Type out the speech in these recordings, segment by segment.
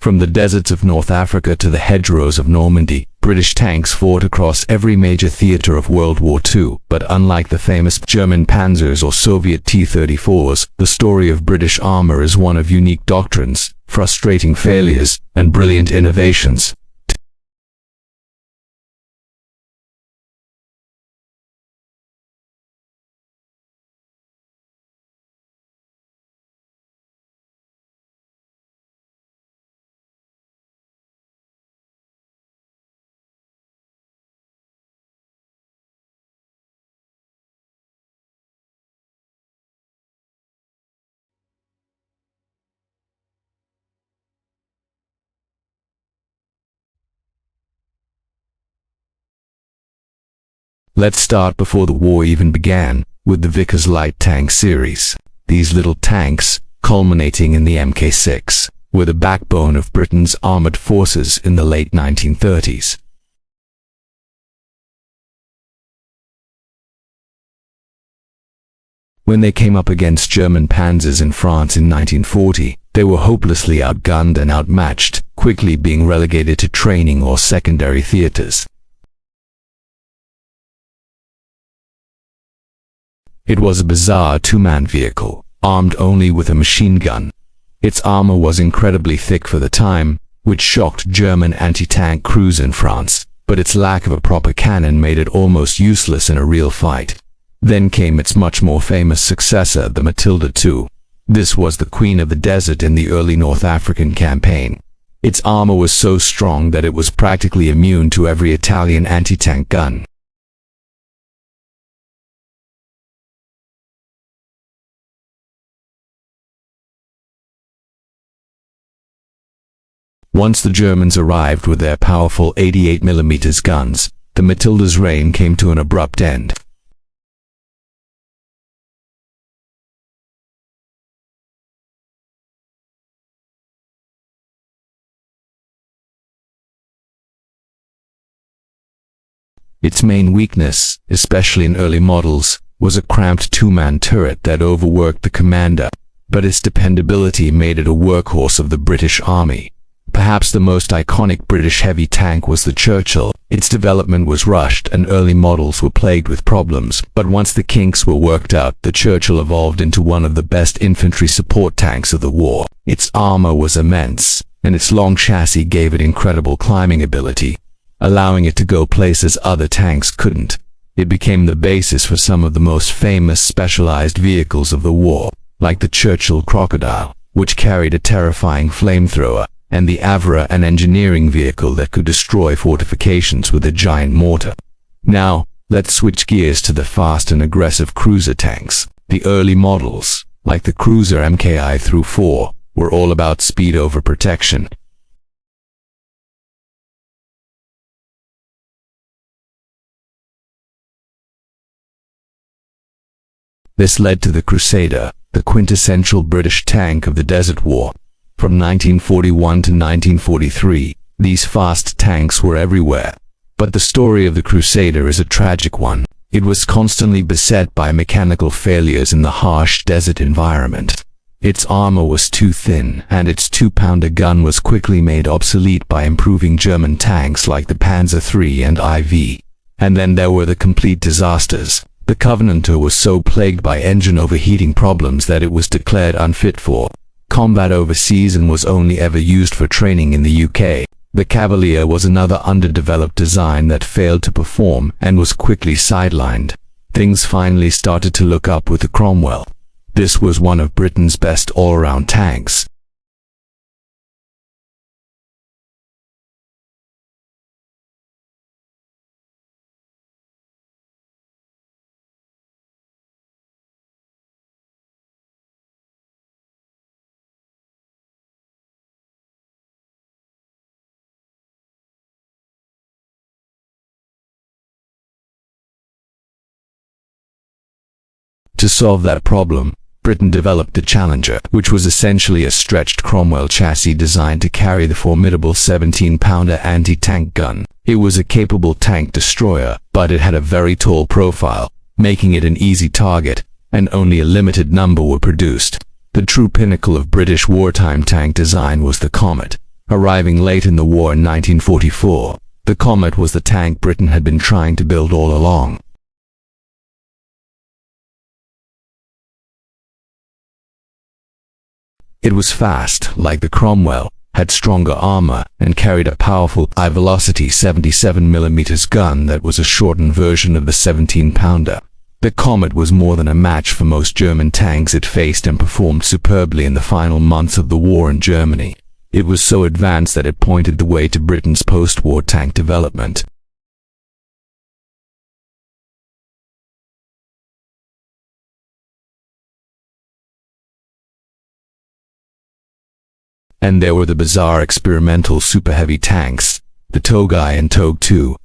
From the deserts of North Africa to the hedgerows of Normandy, British tanks fought across every major theater of World War II, but unlike the famous German Panzers or Soviet T-34s, the story of British armor is one of unique doctrines, frustrating failures, and brilliant innovations. Let's start before the war even began, with the Vickers light tank series. These little tanks, culminating in the Mk6, were the backbone of Britain's armored forces in the late 1930s. When they came up against German panzers in France in 1940, they were hopelessly outgunned and outmatched, quickly being relegated to training or secondary theaters. It was a bizarre two-man vehicle, armed only with a machine gun. Its armor was incredibly thick for the time, which shocked German anti-tank crews in France, but its lack of a proper cannon made it almost useless in a real fight. Then came its much more famous successor, the Matilda II. This was the queen of the desert in the early North African campaign. Its armor was so strong that it was practically immune to every Italian anti-tank gun. Once the Germans arrived with their powerful 88mm guns, the Matilda's reign came to an abrupt end. Its main weakness, especially in early models, was a cramped two-man turret that overworked the commander, but its dependability made it a workhorse of the British Army. Perhaps the most iconic British heavy tank was the Churchill. Its development was rushed and early models were plagued with problems, but once the kinks were worked out, the Churchill evolved into one of the best infantry support tanks of the war. Its armor was immense, and its long chassis gave it incredible climbing ability, allowing it to go places other tanks couldn't. It became the basis for some of the most famous specialized vehicles of the war, like the Churchill Crocodile, which carried a terrifying flamethrower, and the Avra, an engineering vehicle that could destroy fortifications with a giant mortar. Now, let's switch gears to the fast and aggressive cruiser tanks. The early models, like the Cruiser Mki-4, were all about speed over protection. This led to the Crusader, the quintessential British tank of the Desert War. From 1941 to 1943, these fast tanks were everywhere. But the story of the Crusader is a tragic one. It was constantly beset by mechanical failures in the harsh desert environment. Its armor was too thin, and its 2-pounder gun was quickly made obsolete by improving German tanks like the Panzer III and IV. And then there were the complete disasters. The Covenanter was so plagued by engine overheating problems that it was declared unfit for combat overseas and was only ever used for training in the UK. The Cavalier was another underdeveloped design that failed to perform and was quickly sidelined. Things finally started to look up with the Cromwell. This was one of Britain's best all-around tanks. To solve that problem, Britain developed the Challenger, which was essentially a stretched Cromwell chassis designed to carry the formidable 17-pounder anti-tank gun. It was a capable tank destroyer, but it had a very tall profile, making it an easy target, and only a limited number were produced. The true pinnacle of British wartime tank design was the Comet. arriving late in the war in 1944. The Comet was the tank Britain had been trying to build all along. It was fast, like the Cromwell, had stronger armor, and carried a powerful high-velocity 77mm gun that was a shortened version of the 17-pounder. The Comet was more than a match for most German tanks it faced and performed superbly in the final months of the war in Germany. It was so advanced that it pointed the way to Britain's post-war tank development. And there were the bizarre experimental super-heavy tanks, the Tog-I and Tog-II.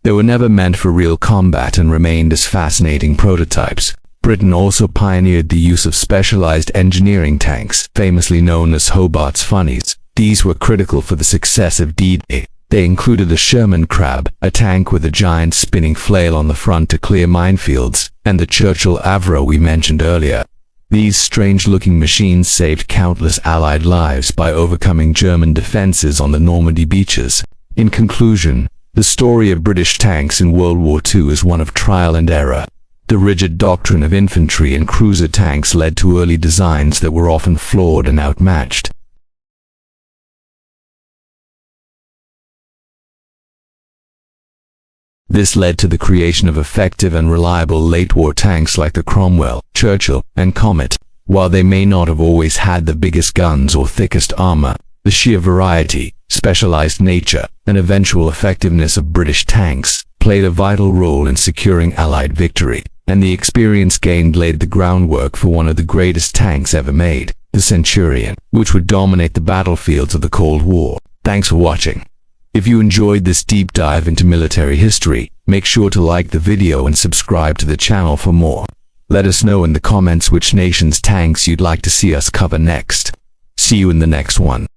They were never meant for real combat and remained as fascinating prototypes. Britain also pioneered the use of specialized engineering tanks, famously known as Hobart's Funnies. These were critical for the success of D-Day. They included the Sherman Crab, a tank with a giant spinning flail on the front to clear minefields, and the Churchill Avro we mentioned earlier. These strange-looking machines saved countless Allied lives by overcoming German defenses on the Normandy beaches. In conclusion, the story of British tanks in World War II is one of trial and error. The rigid doctrine of infantry and cruiser tanks led to early designs that were often flawed and outmatched. This led to the creation of effective and reliable late-war tanks like the Cromwell, Churchill, and Comet. While they may not have always had the biggest guns or thickest armor, the sheer variety, specialized nature, and eventual effectiveness of British tanks played a vital role in securing Allied victory, and the experience gained laid the groundwork for one of the greatest tanks ever made, the Centurion, which would dominate the battlefields of the Cold War. Thanks for watching. If you enjoyed this deep dive into military history, make sure to like the video and subscribe to the channel for more. Let us know in the comments which nation's tanks you'd like to see us cover next. See you in the next one.